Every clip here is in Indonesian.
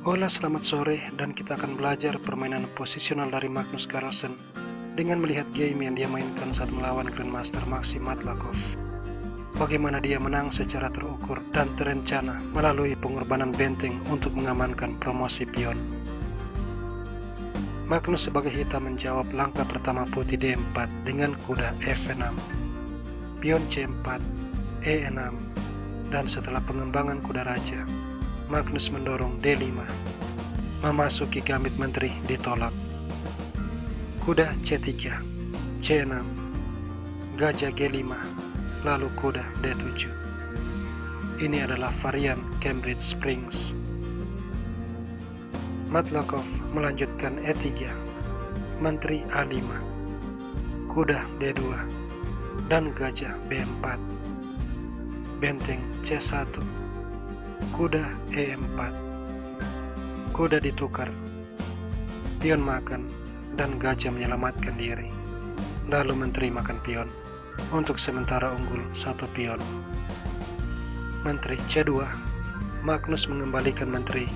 Hola, selamat sore, dan kita akan belajar permainan posisional dari Magnus Carlsen dengan melihat game yang dia mainkan saat melawan Grandmaster Maxim Matlakov. Bagaimana dia menang secara terukur dan terencana melalui pengorbanan benteng untuk mengamankan promosi pion. Magnus sebagai hitam menjawab langkah pertama putih D4 dengan kuda F6, pion C4, E6, dan setelah pengembangan kuda raja, Magnus mendorong D5, memasuki gambit menteri ditolak. Kuda C3, C6, gajah G5, lalu kuda D7. Ini adalah varian Cambridge Springs. Matlakov melanjutkan E3, menteri A5, kuda D2, dan gajah B4. Benteng C1, kuda E4, kuda ditukar, pion makan, dan gajah menyelamatkan diri. Lalu menteri makan pion, untuk sementara unggul satu pion. Menteri C2, Magnus mengembalikan menteri,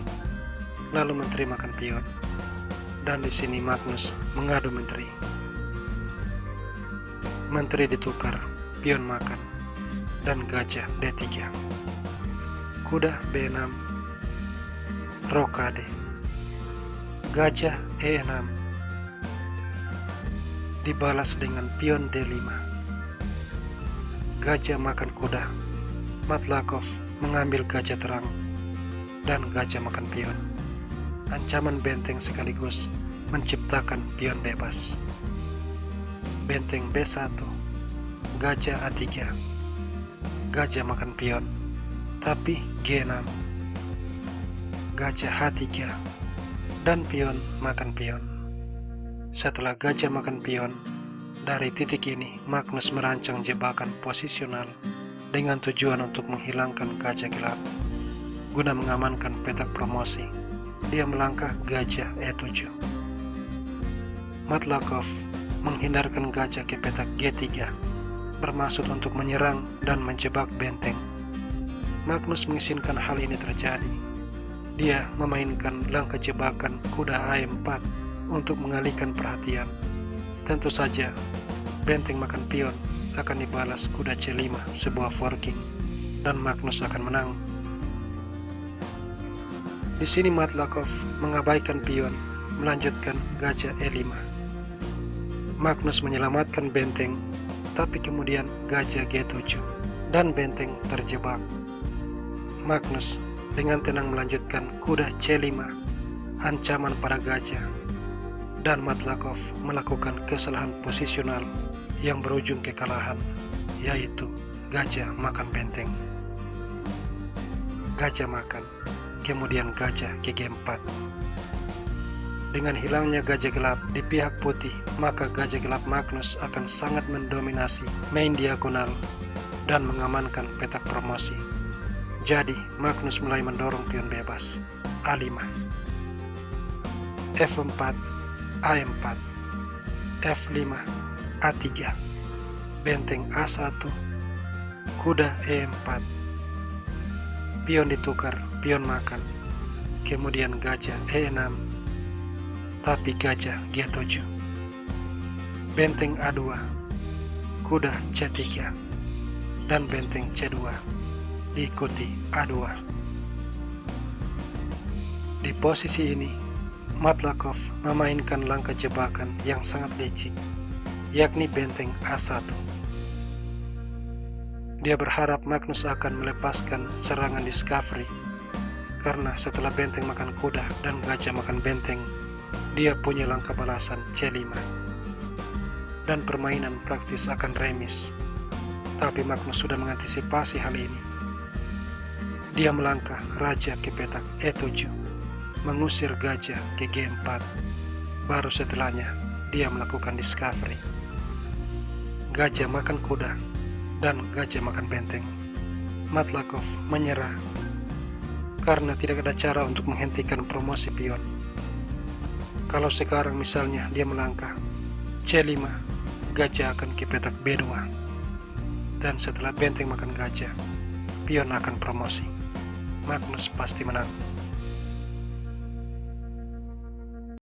lalu menteri makan pion, dan di sini Magnus mengadu menteri. Menteri ditukar, pion makan, dan gajah D3. Kuda B6, rokade, gajah E6, dibalas dengan pion D5. Gajah makan kuda, Matlakov mengambil gajah terang, dan gajah makan pion. Ancaman benteng sekaligus menciptakan pion bebas. Benteng B1, gajah A3, gajah makan pion, tapi G6, gajah H3, dan pion makan pion. Setelah gajah makan pion, dari titik ini Magnus merancang jebakan posisional dengan tujuan untuk menghilangkan gajah gelap. Guna mengamankan petak promosi, dia melangkah gajah E7. Matlakov menghindarkan gajah ke petak G3, bermaksud untuk menyerang dan menjebak benteng. Magnus mengizinkan hal ini terjadi. Dia memainkan langkah jebakan kuda A4 untuk mengalihkan perhatian. Tentu saja, benteng makan pion akan dibalas kuda C5 sebuah forking, dan Magnus akan menang. Di sini Matlakov mengabaikan pion, melanjutkan gajah E5. Magnus menyelamatkan benteng, tapi kemudian gajah G7, dan benteng terjebak. Magnus dengan tenang melanjutkan kuda C5, ancaman pada gajah, dan Matlakov melakukan kesalahan posisional yang berujung kekalahan, yaitu gajah makan benteng. Gajah makan, kemudian gajah ke G4. Dengan hilangnya gajah gelap di pihak putih, maka gajah gelap Magnus akan sangat mendominasi main diagonal dan mengamankan petak promosi. Jadi, Magnus mulai mendorong pion bebas A5, F4, A4, F5, A3, benteng A1, kuda E4, pion ditukar, pion makan, kemudian gajah E6, tapi gajah G7, benteng A2, kuda C3, dan benteng C2 diikuti A2. Di posisi ini, Matlakov memainkan langkah jebakan yang sangat licik, yakni benteng A1. Dia berharap Magnus akan melepaskan serangan Discovery, karena setelah benteng makan kuda dan gajah makan benteng, dia punya langkah balasan C5. Dan permainan praktis akan remis. Tapi Magnus sudah mengantisipasi hal ini. Dia melangkah raja ke petak E7, mengusir gajah ke G4. Baru setelahnya, dia melakukan Discovery. Gajah makan kuda, dan gajah makan benteng. Matlakov menyerah, karena tidak ada cara untuk menghentikan promosi pion. Kalau sekarang misalnya dia melangkah C5, gajah akan ke petak B2. Dan setelah benteng makan gajah, pion akan promosi. Magnus pasti menang.